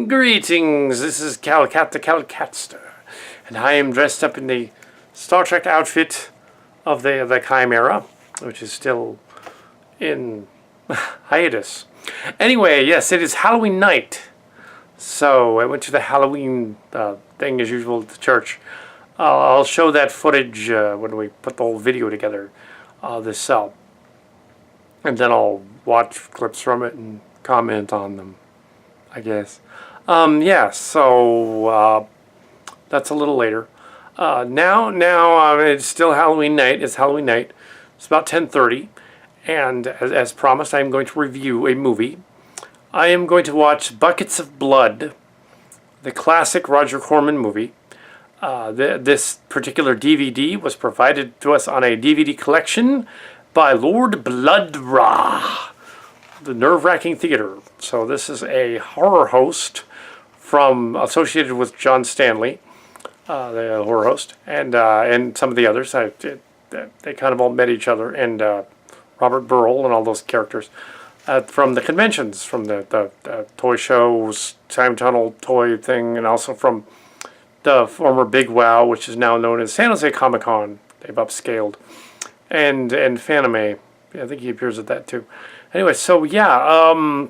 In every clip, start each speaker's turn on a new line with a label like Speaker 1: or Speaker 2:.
Speaker 1: Greetings, this is Kal Kat the Kal Katster, and I am dressed up in the Star Trek outfit of the Chimera, which is still in hiatus. Anyway, yes, it is Halloween night, so I went to the Halloween thing as usual at the church. I'll show that footage when we put the whole video together this cell, and then I'll watch clips from it and comment on them, I guess. Yeah, so that's a little later. Now it's still Halloween night. It's Halloween night. It's about 10:30, and as promised, I'm going to review a movie. I am going to watch Buckets of Blood, the classic Roger Corman movie. This particular DVD was provided to us on a DVD collection by Lord Blood-Rah, the Nerve-Wracking Theater. So this is a horror host associated with John Stanley, the horror host, and some of the others. They kind of all met each other, and Robert Burrell and all those characters from the conventions, from the toy shows, Time Tunnel toy thing, and also from the former Big Wow, which is now known as San Jose Comic Con. They've upscaled, and Fanime. Yeah, I think he appears at that too. Anyway, so yeah,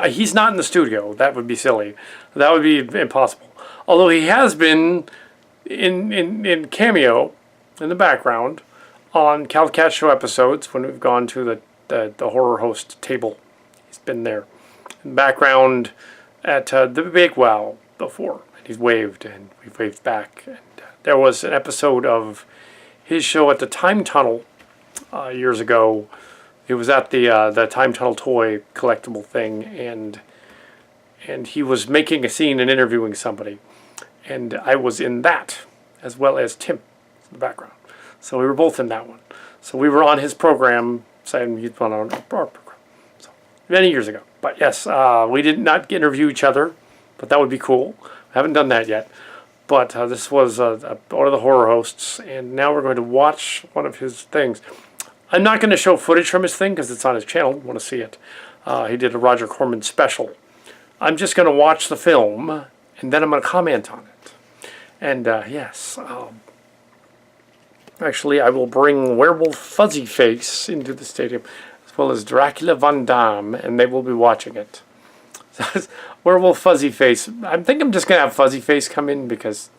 Speaker 1: he's not in the studio. That would be silly. That would be impossible. Although he has been in cameo in the background on Kal Kat Show episodes when we've gone to the horror host table. He's been there in the background at the Big Wow before, and he's waved, and we've waved back. And there was an episode of his show at the Time Tunnel years ago. It was at the Time Tunnel toy collectible thing, and he was making a scene and interviewing somebody, and I was in that as well as Tim in the background. So we were both in that one. So we were on his program, saying he'd on our program. So many years ago. But yes, we did not interview each other, but that would be cool. I haven't done that yet. But this was one of the horror hosts, and now we're going to watch one of his things. I'm not going to show footage from his thing because it's on his channel. You want to see it. He did a Roger Corman special. I'm just going to watch the film, and then I'm going to comment on it. And yes, actually I will bring Werewolf Fuzzy Face into the stadium, as well as Dracula Van Damme, and they will be watching it. Werewolf Fuzzy Face. I think I'm just going to have Fuzzy Face come in because,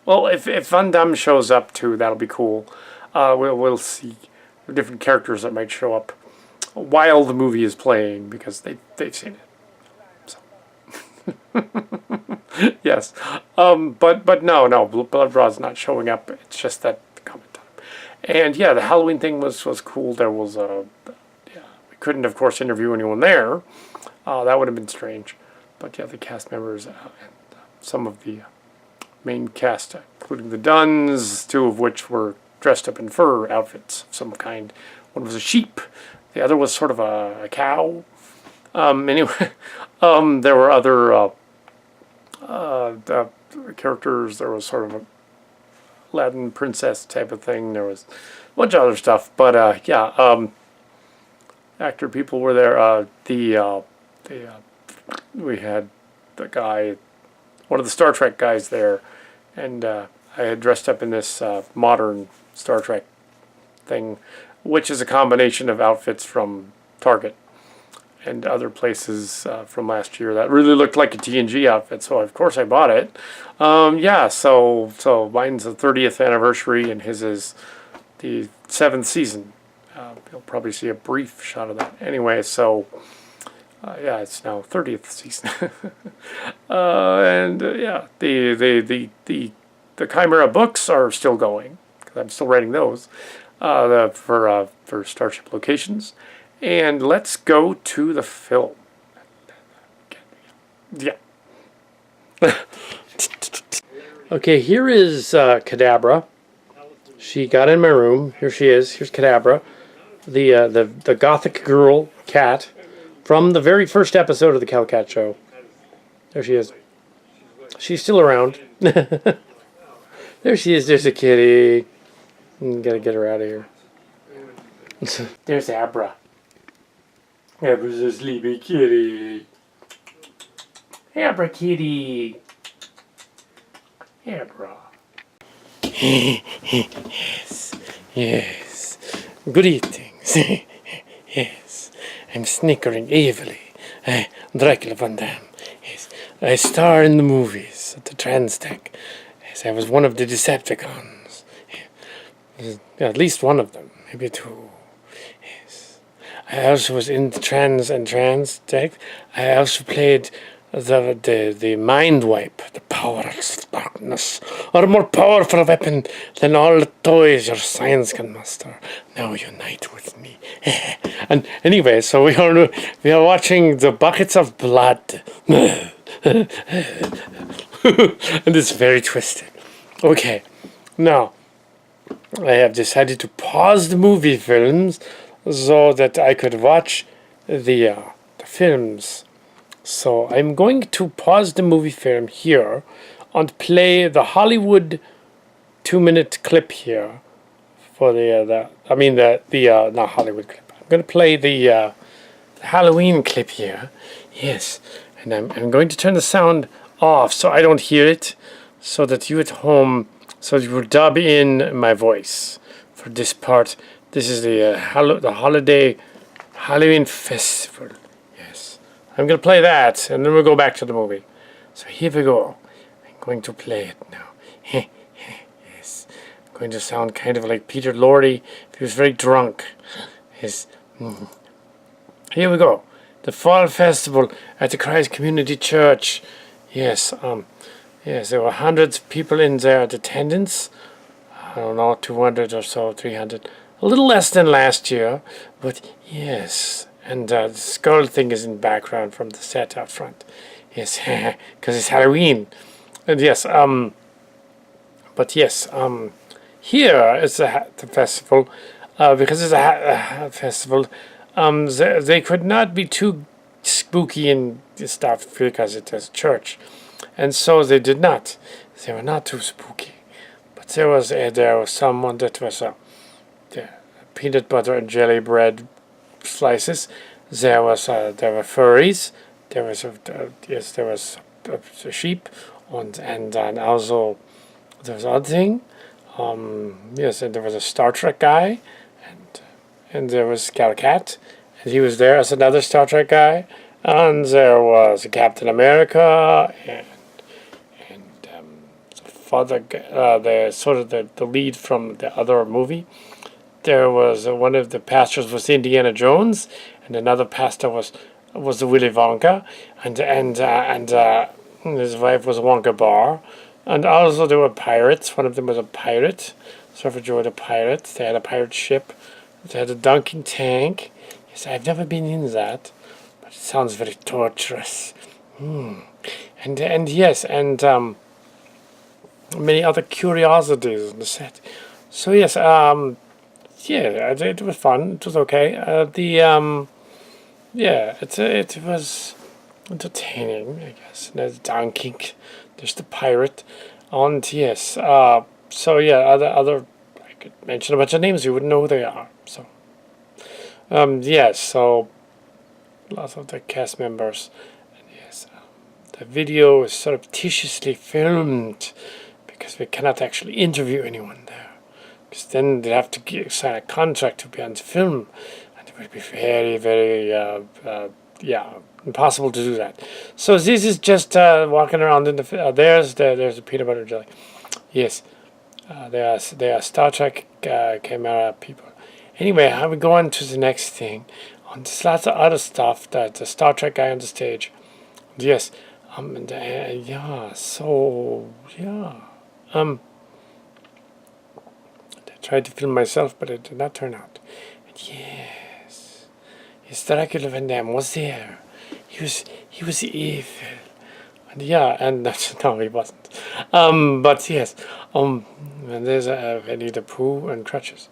Speaker 1: well, if Van Damme shows up too, that'll be cool. We'll see the different characters that might show up while the movie is playing because they've seen it. So. Yes. But no, Blood-Rah's not showing up. It's just that comment on him. And yeah, the Halloween thing was cool. There was we couldn't, of course, interview anyone there. That would have been strange. But yeah, the cast members and some of the main cast, including the Duns, two of which were dressed up in fur outfits of some kind. One was a sheep. The other was sort of a cow. Anyway, there were other characters. There was sort of a Aladdin princess type of thing. There was a bunch of other stuff. But yeah, actor people were there. We had the guy, one of the Star Trek guys there, and I had dressed up in this modern Star Trek thing, which is a combination of outfits from Target and other places from last year that really looked like a TNG outfit, so of course I bought it. Yeah, so mine's the 30th anniversary and his is the 7th season. You'll probably see a brief shot of that. Anyway, so yeah, it's now 30th season. And yeah, the Chimera books are still going, because I'm still writing those for Starship Locations. And let's go to the film. Yeah. Okay, here is Kadabra. She got in my room. Here she is. Here's Kadabra, the gothic girl cat from the very first episode of the Kal Kat Show. There she is. She's still around. There she is. There's a kitty. Gotta get her out of here. There's Abra. That was a sleepy kitty. Abra kitty. Abra. Yes. Yes. Good evenings. Yes. I'm snickering evilly. Dracula Van Damme. Yes. I star in the movies at the Transtech. Yes, I was one of the Decepticons. Yes. At least one of them. Maybe two. Yes. I also was in the Transtech. I also played the mind wipe, the powers of darkness, are a more powerful weapon than all the toys your science can master. Now unite with me. And anyway, so we are watching the buckets of blood, and it's very twisted. Okay, now I have decided to pause the movie films so that I could watch the films. So I'm going to pause the movie film here and play the Hollywood 2-minute clip here for not Hollywood clip. I'm going to play the Halloween clip here. Yes, and I'm going to turn the sound off so I don't hear it, so that you at home, so you will dub in my voice for this part. This is the holiday Halloween festival. I'm going to play that, and then we'll go back to the movie. So here we go. I'm going to play it now. Yes. I'm going to sound kind of like Peter Lorre if he was very drunk. Yes. Here we go. The Fall Festival at the Christ Community Church. Yes. Yes, there were hundreds of people in there at attendance. I don't know, 200 or so, 300. A little less than last year, but yes. And the skull thing is in the background from the set out front. Yes, because it's Halloween. And yes, here is the festival. Because it's a festival, they could not be too spooky and stuff because it is a church. And so they did not. They were not too spooky. But there was someone that was the peanut butter and jelly bread slices. There were furries. There was a sheep, and also there was other thing. Yes, and there was a Star Trek guy, and there was Kal Kat, and he was there as another Star Trek guy, and there was a Captain America, and the father, the lead from the other movie. There was one of the pastors was Indiana Jones, and another pastor was the Willy Wonka, and his wife was Wonka Bar, and also there were pirates. One of them was a pirate, Surfer Joe the pirate. They had a pirate ship. They had a dunking tank. Yes, I've never been in that, but it sounds very torturous. And yes, and many other curiosities on the set. So yes, yeah, it was fun. It was okay. It was entertaining, I guess. And there's Donkey, there's the pirate, and yes. So yeah, other I could mention a bunch of names. You wouldn't know who they are. So, yes. So, lots of the cast members, and yes, the video is surreptitiously filmed because we cannot actually interview anyone there. Because then they'd have to sign a contract to be on film, and it would be very, very, impossible to do that. So this is just walking around in the. There's the peanut butter jelly. Yes, they are Star Trek camera people. Anyway, I would go on to the next thing. There's lots of other stuff. That the Star Trek guy on the stage. Yes, tried to film myself, but it did not turn out. And yes, Dracula Van Damme was there. He was evil. And no, he wasn't. But yes, and there's Winnie the Pooh and crutches.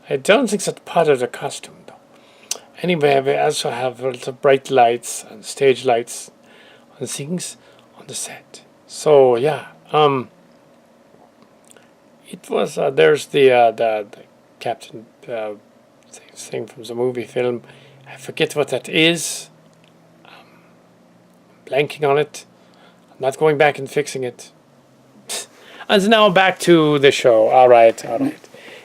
Speaker 1: I don't think that's part of the costume, though. Anyway, we also have little bright lights and stage lights and things on the set. So yeah, it was there's the captain thing from the movie film, I forget what that is. Blanking on it. I'm not going back and fixing it. And now back to the show. All right.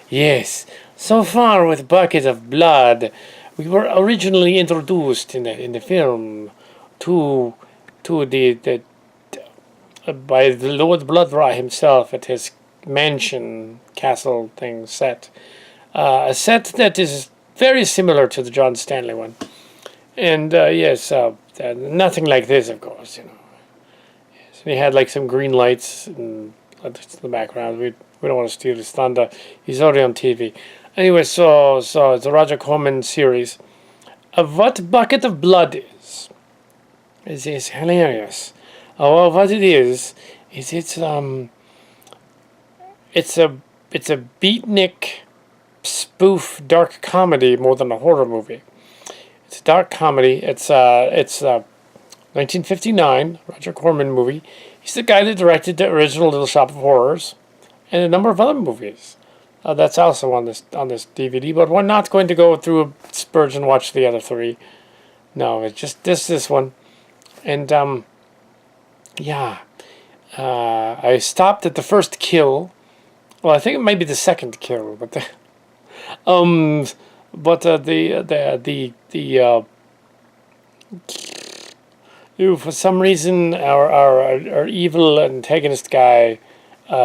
Speaker 1: Yes. So far with Bucket of Blood, we were originally introduced in the film to the by the Lord Blood-Rah himself at his mansion castle thing set. A set that is very similar to the John Stanley one. And yes, nothing like this, of course, you know. Yes, he had like some green lights in the background. We don't want to steal his thunder. He's already on TV. Anyway, so it's a Roger Corman series. What Bucket of Blood is hilarious. Well, what it is it's a beatnik spoof dark comedy more than a horror movie. It's a dark comedy. It's 1959 Roger Corman movie. He's the guy that directed the original Little Shop of Horrors and a number of other movies. That's also on this DVD, but we're not going to go through a spurge and watch the other three. No, it's just this one. And yeah, I stopped at the first kill. Well, I think it might be the second kill, but for some reason our evil antagonist guy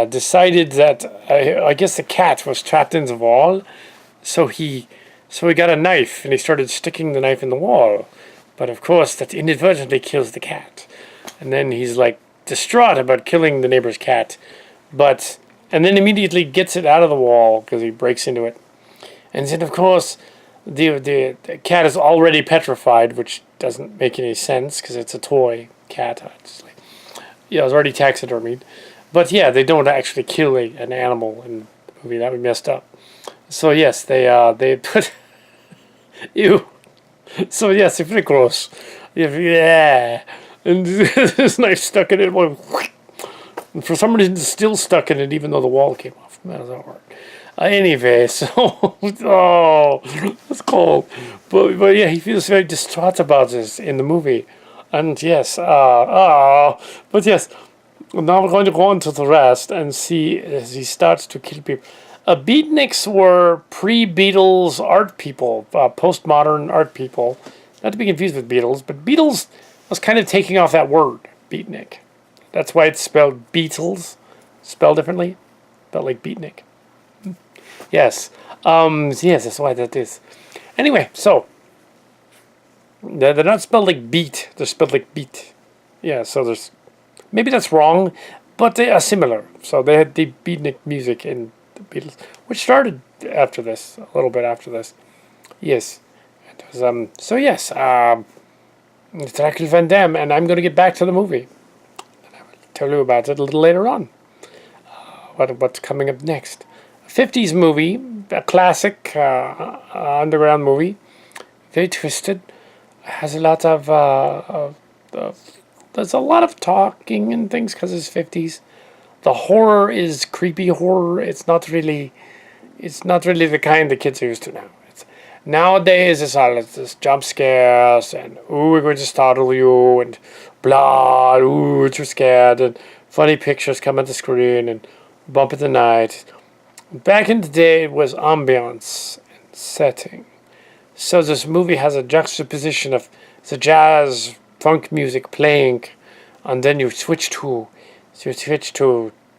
Speaker 1: decided that I guess the cat was trapped in the wall, so he got a knife and he started sticking the knife in the wall, but of course that inadvertently kills the cat, and then he's like distraught about killing the neighbor's cat, and then immediately gets it out of the wall because he breaks into it, and then of course the cat is already petrified, which doesn't make any sense because it's a toy cat. It's already taxidermied. But yeah, they don't actually kill an animal in the movie. That would be messed up. So yes, they put ew. So yes, it's pretty gross. Yeah, and this knife stuck in it. And for some reason, it's still stuck in it, even though the wall came off. How does that work? Anyway, so that's cold. But yeah, he feels very distraught about this in the movie, and yes, but yes. Now we're going to go on to the rest and see as he starts to kill people. Beatniks were pre-Beatles art people, postmodern art people. Not to be confused with Beatles, but Beatles was kind of taking off that word, beatnik. That's why it's spelled Beatles, spelled differently, spelled like beatnik. Yes, yes, that's why that is. Anyway, so they're not spelled like beat; they're spelled like beat. Yeah, so there's. Maybe that's wrong, but they are similar. So they had the beatnik music in the Beatles, which started after this, a little bit after this. Yes. It was, so yes, Dracula Van Damme, and I'm going to get back to the movie. And I will tell you about it a little later on. What's coming up next. A 50s movie, a classic underground movie. Very twisted. Has a lot of there's a lot of talking and things because it's 50s. The horror is creepy horror. It's not really the kind the kids are used to now. Nowadays it's all this jump scares and ooh, we're going to startle you and blood, ooh, you're scared, and funny pictures come on the screen and bump in the night. Back in the day it was ambience and setting. So this movie has a juxtaposition of the jazz funk music playing, and then you switch to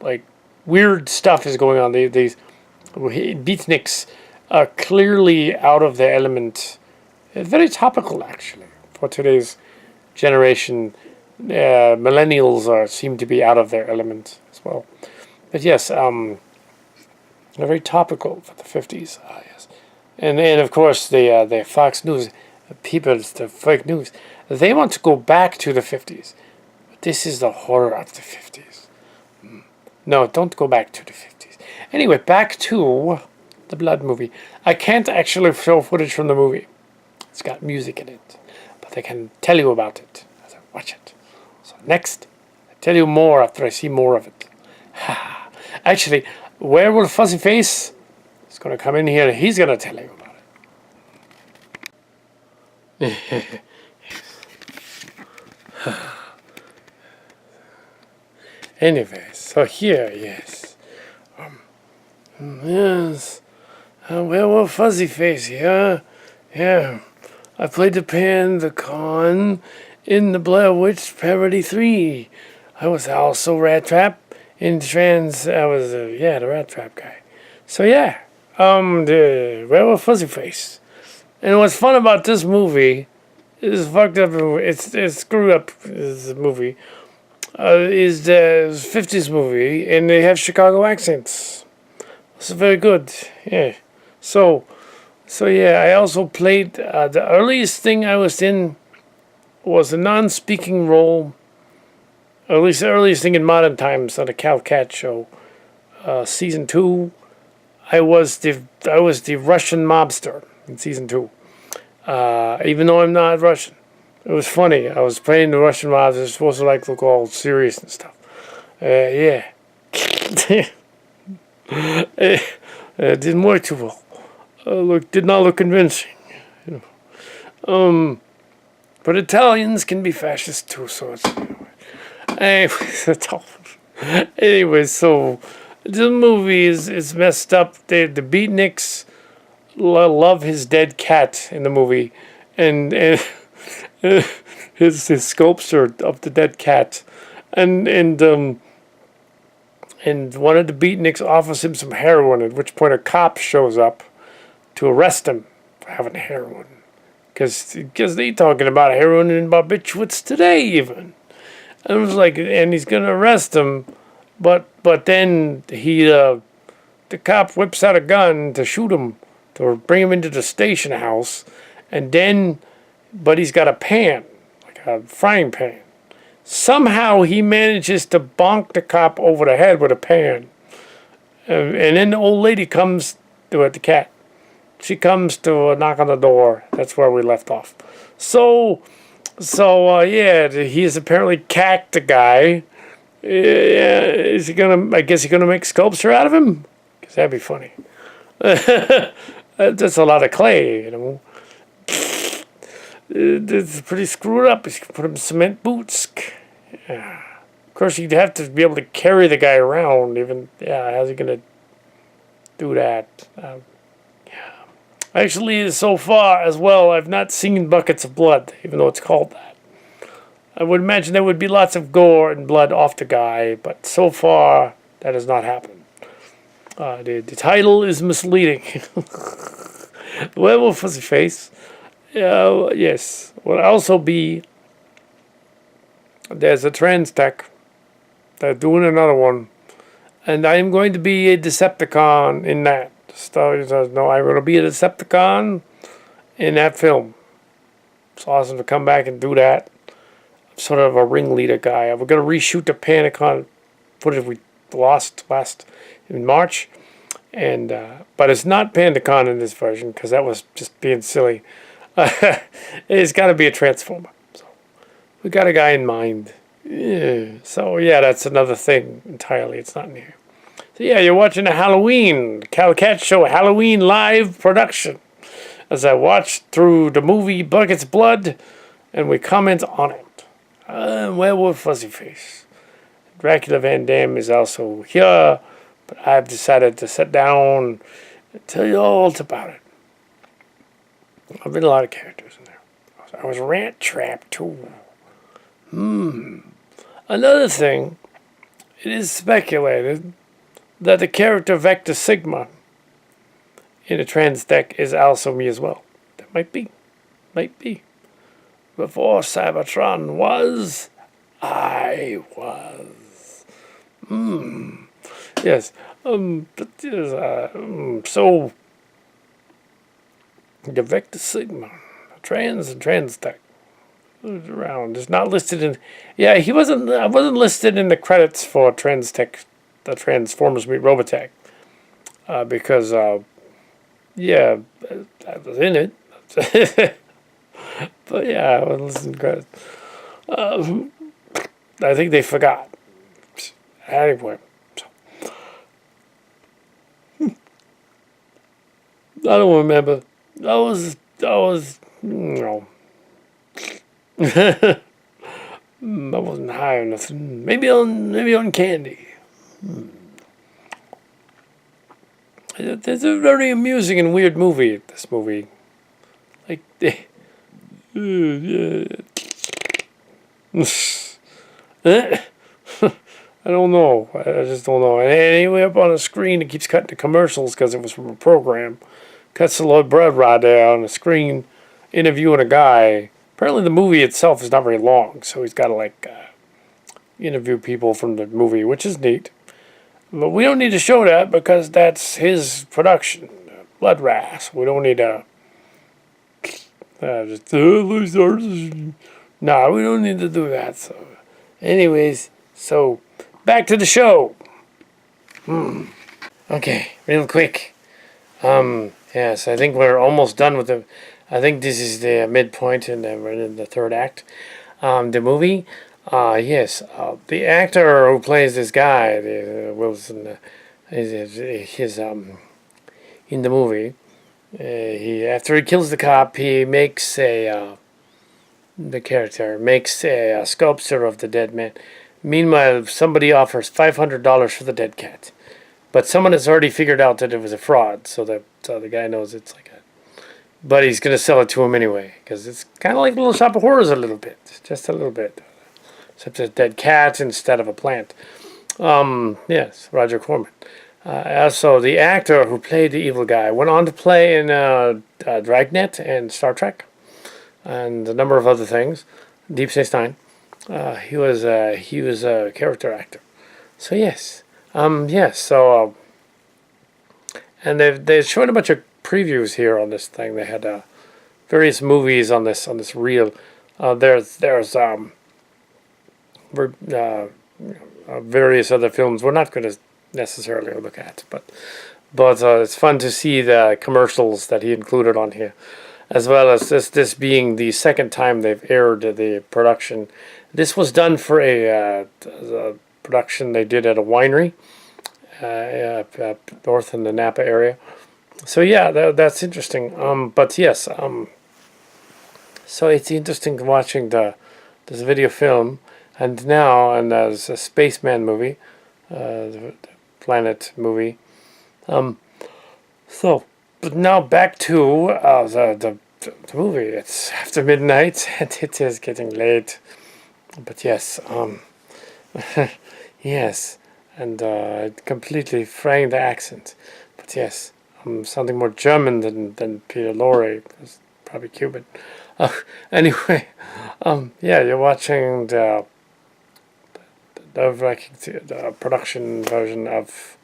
Speaker 1: like weird stuff is going on. These beatniks are clearly out of their element. Very topical actually for today's generation. Millennials seem to be out of their element as well. But yes, they're very topical for the 50s. Yes, and then of course the Fox News people, the fake news. They want to go back to the 50s. But this is the horror of the 50s. No, don't go back to the 50s. Anyway, back to the Blood movie. I can't actually show footage from the movie. It's got music in it. But I can tell you about it as I watch it. So next, I'll tell you more after I see more of it. Actually, Werewolf Fuzzy Face is going to come in here and he's going to tell you about it. Anyway, so here, yes. Yes. Werewolf Fuzzy Face here. Yeah. I played the Pan the Con in the Blair Witch Parody 3. I was also Rat Trap in Trans. I was, the Rat Trap guy. So yeah, the Werewolf Fuzzy Face. And what's fun about this movie is fucked up. It's screwed up. This movie is the 50s movie, and they have Chicago accents. It's very good. Yeah. So yeah, I also played the earliest thing I was in was a non-speaking role. Or at least the earliest thing in modern times on the Kal Kat show, season 2. I was the Russian mobster in season 2. Even though I'm not Russian, it was funny. I was playing the Russian mobster. It's supposed to look all serious and stuff. Yeah. It didn't work too well. Did not look convincing. But Italians can be fascist too, so it's anyway, so this movie is messed up. The beatniks love his dead cat in the movie, and his sculpture of the dead cat, and one of the beatniks offers him some heroin, at which point a cop shows up to arrest him for having heroin. Because they talking about heroin in Barbitwitz today, even. And it was like, and he's going to arrest him, but then the cop whips out a gun to shoot him, to bring him into the station house, but he's got a pan, like a frying pan. Somehow he manages to bonk the cop over the head with a pan. And then the old lady comes to the cat. She comes to knock on the door. That's where we left off. So he's apparently cacked the guy. Is he gonna? I guess he's gonna make sculpture out of him. Cause that'd be funny. That's a lot of clay, you know. It's pretty screwed up. He's gonna put him in cement boots. Yeah. Of course, you'd have to be able to carry the guy around. How's he gonna do that? Actually, so far as well, I've not seen Buckets of Blood, even though it's called that. I would imagine there would be lots of gore and blood off the guy, but so far, that has not happened. The title is misleading. Werewolf Fuzzy Face. Yes. Will also be... There's a trans tech. They're doing another one. And I am going to be a Decepticon in that. Star Wars says, no, I'm going to be a Decepticon in that film. It's awesome to come back and do that. I'm sort of a ringleader guy. We're going to reshoot the Panicon footage we lost last in March. But it's not Pandacon in this version because that was just being silly. It's got to be a Transformer. So we got a guy in mind. Yeah. So yeah, that's another thing entirely. It's not in here. So yeah, you're watching a Halloween Kal Kat Show Halloween live production. As I watch through the movie Buckets of Blood, and we comment on it. Werewolf Fuzzy Face. Dracula Van Dam is also here, but I've decided to sit down and tell you all about it. I've been a lot of characters in there. I was Rat Trap too. Another thing, it is speculated that the character Vector Sigma in the trans deck is also me as well. That might be. Before Cybertron was, I was. Yes. So the Vector Sigma, trans deck. Around. It's not listed in. Yeah, I wasn't listed in the credits for Trans Tech, the Transformers Meet Robotech, because I was in it. But yeah, I wasn't listening to credits. I think they forgot. Anyway, I don't remember. I was I wasn't high on nothing. Maybe on candy. It's a very amusing and weird movie. This movie, like, I don't know. I just don't know. And anyway, up on the screen, it keeps cutting to commercials because it was from a program. Cuts the little bread right there on the screen, interviewing a guy. Apparently, the movie itself is not very long, so he's got to like interview people from the movie, which is neat. But we don't need to show that because that's his production, Blood Wrath. We don't need to. Nah, we don't need to do that. So, anyways, so back to the show. Okay, real quick. Yes, I think we're almost done with the. I think this is the midpoint, and we're in the third act. The movie. Yes, the actor who plays this guy, Wilson, is in the movie. He after he kills the cop, he makes the character makes a sculpture of the dead man. Meanwhile, somebody offers $500 for the dead cat, but someone has already figured out that it was a fraud, so the guy knows it's like a. But he's gonna sell it to him anyway because it's kind of like Little Shop of Horrors a little bit, just a little bit. Except a dead cat instead of a plant. Yes, Roger Corman. Also, the actor who played the evil guy went on to play in Dragnet and Star Trek, and a number of other things. Deep Space Nine. He was a character actor. So yes, yes. So and they showed a bunch of previews here on this thing. They had various movies on this reel. There's various other films we're not going to necessarily look at, but it's fun to see the commercials that he included on here, as well as this being the second time they've aired the production. This was done for a production they did at a winery north in the Napa area. So yeah, that's interesting. But yes, so it's interesting watching this video film. And now, and there's a Spaceman movie, the Planet movie. So, but now back to the movie. It's after midnight, and it is getting late. But yes, yes, and completely fraying the accent. But yes, something more German than Peter Lorre. It's probably Cuban. Anyway, yeah, you're watching the Wracking, the production version of,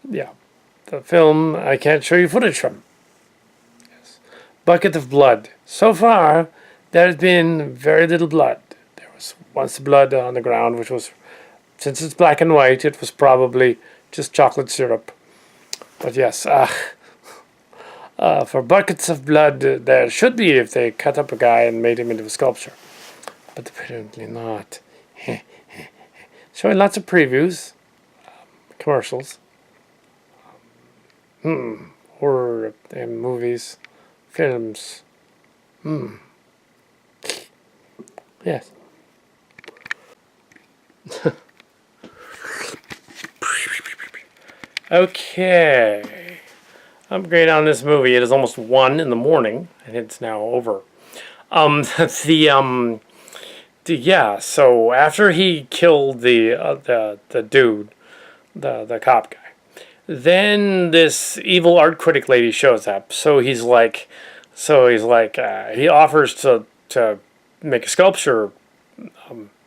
Speaker 1: yeah, the film I can't show you footage from. Yes. Bucket of Blood. So far, there has been very little blood. There was once blood on the ground, which was, since it's black and white, it was probably just chocolate syrup. But yes, for buckets of blood, there should be if they cut up a guy and made him into a sculpture. But apparently not. Showing lots of previews, commercials, horror movies, films. Yes. Okay. Upgrade on this movie. It is almost 1 in the morning, and it's now over. Yeah, so after he killed the dude, the cop guy, then this evil art critic lady shows up. He offers to make a sculpture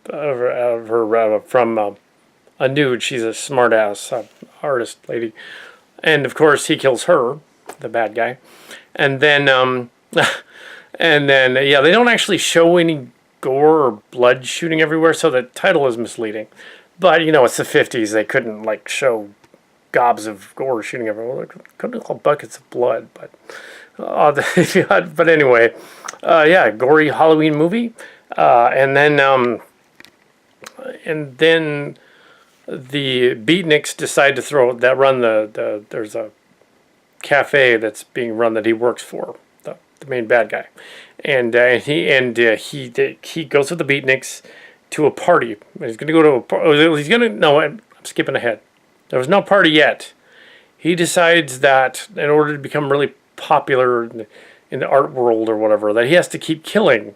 Speaker 1: of her from a nude. She's a smart ass artist lady, and of course he kills her, the bad guy, and then yeah, they don't actually show any gore or blood shooting everywhere, so the title is misleading. But it's the 50s; they couldn't like show gobs of gore shooting everywhere. They couldn't call buckets of blood, but but anyway, yeah, gory Halloween movie, and then the beatniks decide to run the there's a cafe that's being run that he works for, the the main bad guy, and he goes with the beatniks to a party. He's going to go to a party. He's going to no. I'm skipping ahead. There was no party yet. He decides that in order to become really popular in the art world or whatever, that he has to keep killing.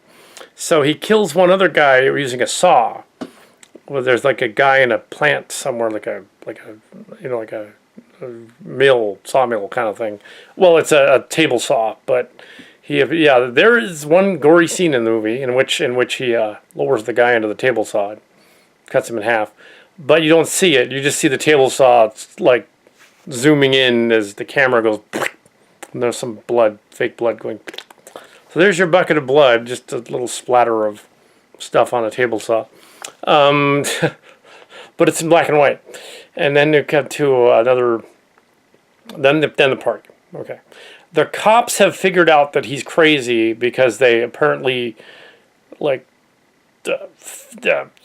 Speaker 1: So he kills one other guy using a saw. Well, there's like a guy in a plant somewhere, like a mill, sawmill kind of thing. Well, it's a table saw, but there is one gory scene in the movie in which he lowers the guy into the table saw, cuts him in half, but you don't see it. You just see the table saw like zooming in as the camera goes, and there's some blood, fake blood going. So there's your bucket of blood, just a little splatter of stuff on a table saw. But it's in black and white. And then you cut to another, then the party. Okay. The cops have figured out that he's crazy because they apparently,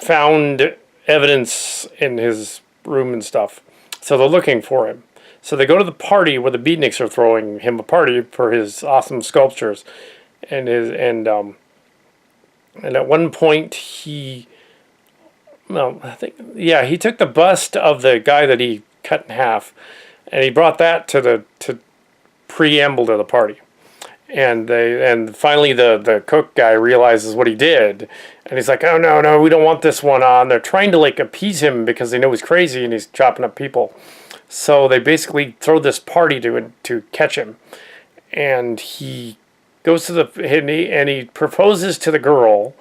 Speaker 1: found evidence in his room and stuff. So they're looking for him. So they go to the party where the beatniks are throwing him a party for his awesome sculptures. And at one point he took the bust of the guy that he cut in half, and he brought that to preamble to the party. And finally the cook guy realizes what he did, and he's like, oh no, we don't want this one on. They're trying to appease him because they know he's crazy and he's chopping up people. So they basically throw this party to catch him, and he goes to and he proposes to the girl,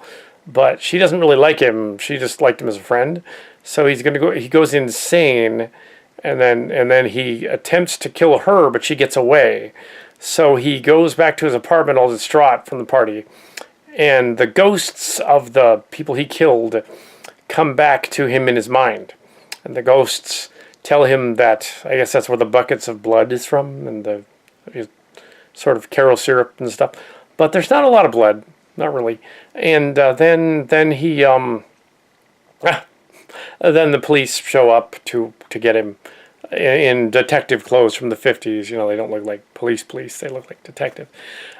Speaker 1: but she doesn't really like him. She just liked him as a friend. So he goes insane, and then he attempts to kill her, but she gets away. So he goes back to his apartment all distraught from the party, and the ghosts of the people he killed come back to him in his mind, and the ghosts tell him that, I guess that's where the buckets of blood is from, and the sort of Caro syrup and stuff. But there's not a lot of blood, not really. And then the police show up to get him in detective clothes from the 50s. They don't look like police. They look like detective.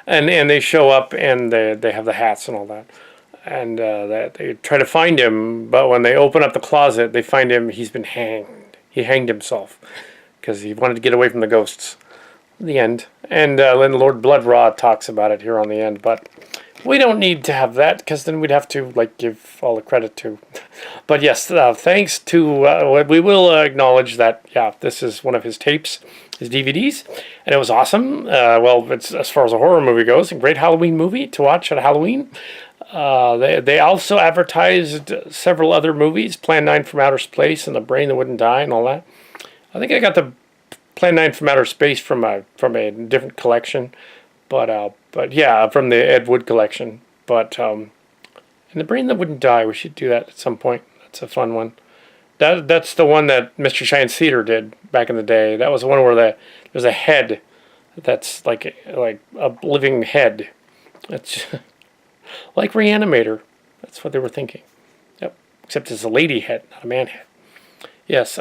Speaker 1: And they show up, and they have the hats and all that. And they try to find him, but when they open up the closet, they find him, he's been hanged. He hanged himself because he wanted to get away from the ghosts. The end. And then Lord Bloodraw talks about it here on the end, but we don't need to have that because then we'd have to give all the credit to. But yes, thanks to we will acknowledge that this is one of his tapes, his DVDs, and it was awesome. It's as far as a horror movie goes, a great Halloween movie to watch at Halloween. They also advertised several other movies, Plan 9 from Outer Space and The Brain That Wouldn't Die and all that. I think I got the Plan 9 from Outer Space from a different collection, but from the Ed Wood collection. But and The Brain That Wouldn't Die, we should do that at some point. That's a fun one. That's the one that Mr. Science Theater did back in the day. That was the one where there's a head that's like a living head. That's like Reanimator. That's what they were thinking. Yep. Except it's a lady head, not a man head. Yes.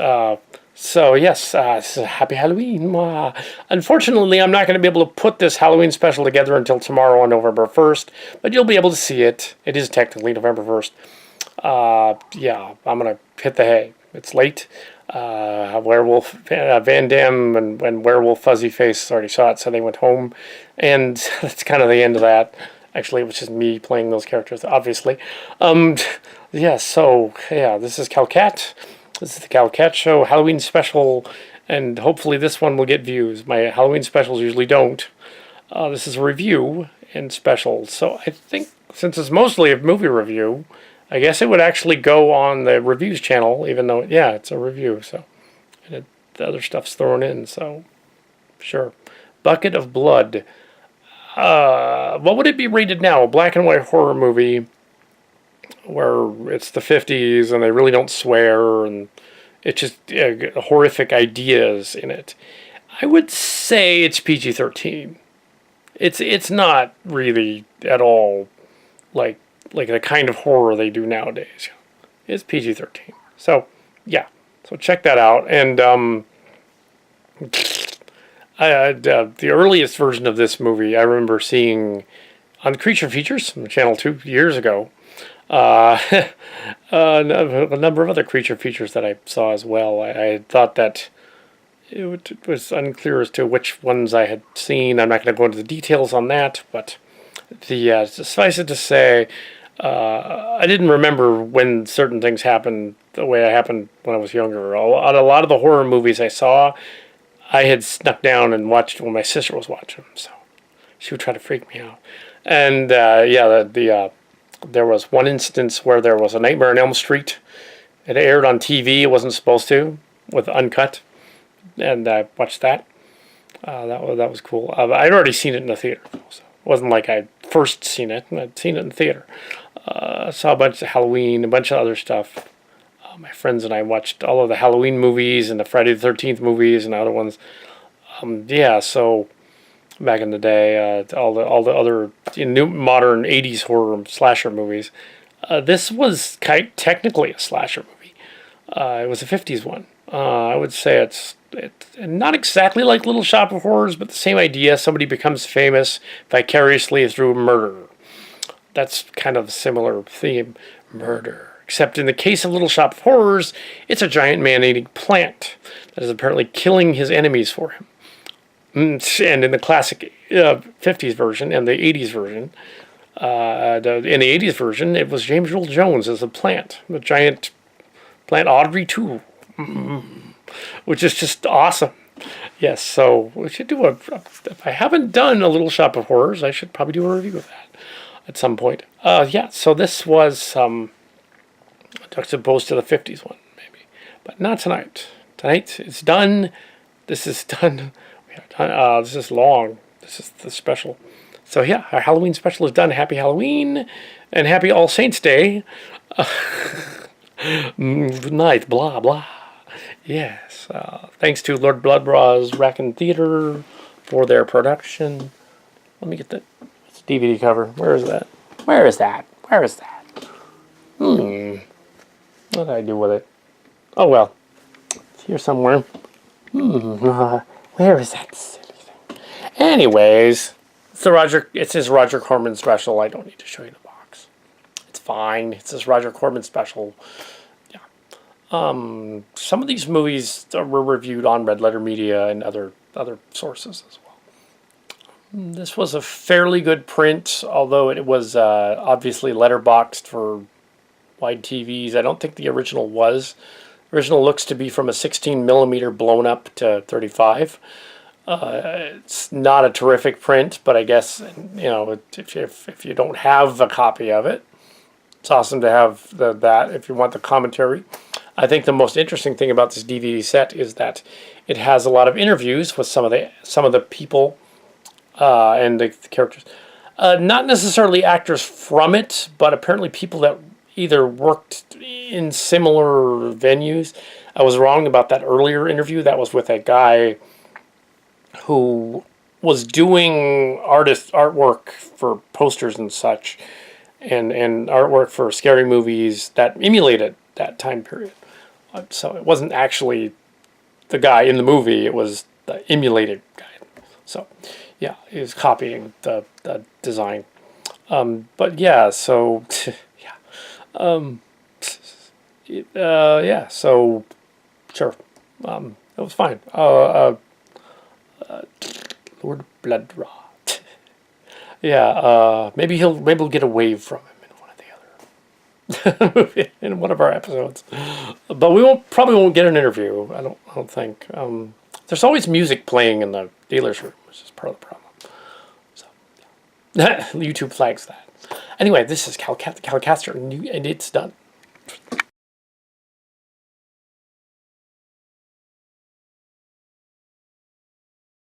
Speaker 1: Happy Halloween. Unfortunately, I'm not going to be able to put this Halloween special together until tomorrow on November 1st, but you'll be able to see it. It is technically November 1st. I'm going to hit the hay. It's late. Werewolf, Van Damme and Werewolf Fuzzy Face already saw it, so they went home. And that's kind of the end of that. Actually, it was just me playing those characters, obviously. This is Kal Kat. This is the Kal Kat Show Halloween special, and hopefully this one will get views. My Halloween specials usually don't. This is a review and special, so I think since it's mostly a movie review, I guess it would actually go on the reviews channel, even though, it's a review, so and the other stuff's thrown in, so sure. Bucket of Blood. What would it be rated now? A black and white horror movie where it's the 50s and they really don't swear and it's just horrific ideas in it. I would say it's PG-13. It's not really at all like the kind of horror they do nowadays. It's PG-13. So check that out. And The earliest version of this movie I remember seeing on Creature Features on Channel 2 years ago. A number of other Creature Features that I saw as well. I had thought that it was unclear as to which ones I had seen. I'm not going to go into the details on that, but suffice it to say, I didn't remember when certain things happened the way it happened when I was younger. A lot of the horror movies I saw, I had snuck down and watched when my sister was watching them, so she would try to freak me out. And there was one instance where there was a Nightmare on Elm Street. It aired on TV. It wasn't supposed to, with uncut, and I watched that. That was cool. I'd already seen it in the theater, so it wasn't like I'd first seen it. I'd seen it in the theater. Saw a bunch of Halloween, a bunch of other stuff. My friends and I watched all of the Halloween movies and the Friday the 13th movies and other ones. So back in the day, all the other new modern 80s horror slasher movies. This was technically a slasher movie. It was a 50s one. I would say it's not exactly like Little Shop of Horrors, but the same idea. Somebody becomes famous vicariously through murder. That's kind of a similar theme, murder. Except in the case of Little Shop of Horrors, it's a giant man-eating plant that is apparently killing his enemies for him. And in the classic 50s version and the 80s version, in the 80s version, it was James Earl Jones as a plant, the giant plant Audrey 2, which is just awesome. Yes, so we should do if I haven't done a Little Shop of Horrors, I should probably do a review of that at some point. So this was juxtaposed to the 50s one, maybe. But not tonight. Tonight, it's done. This is done. This is long. This is the special. So yeah, our Halloween special is done. Happy Halloween and happy All Saints Day. Good night, blah, blah. Yes. Thanks to Lord Bloodbrah's Wracking Theater for their production. Let me get the DVD cover. Where is that? Where is that? What did I do with it? Oh, well. It's here somewhere. Where is that silly thing? Anyways, it's his Roger Corman special. I don't need to show you the box. It's fine. It's his Roger Corman special. Yeah. Some of these movies were reviewed on Red Letter Media and other sources as well. This was a fairly good print, although it was obviously letterboxed for wide TVs. I don't think the original was. The original looks to be from a 16 millimeter blown up to 35. It's not a terrific print, but I guess if you don't have a copy of it, it's awesome to have that if you want the commentary. I think the most interesting thing about this DVD set is that it has a lot of interviews with some of the people and the characters. Not necessarily actors from it, but apparently people that either worked in similar venues. I was wrong about that earlier interview. That was with a guy who was doing artwork for posters and such, and artwork for scary movies that emulated that time period. So it wasn't actually the guy in the movie, it was the emulated guy. So yeah, he was copying the design. But yeah, so so sure, it was fine. Lord Bloodbrah. Yeah, maybe we'll get a wave from him in one of the other in one of our episodes. But we probably won't get an interview. I don't think. There's always music playing in the dealer's room, which is part of the problem. So yeah. YouTube flags that. Anyway, this is Kal Kat the Kal Katster, and it's done.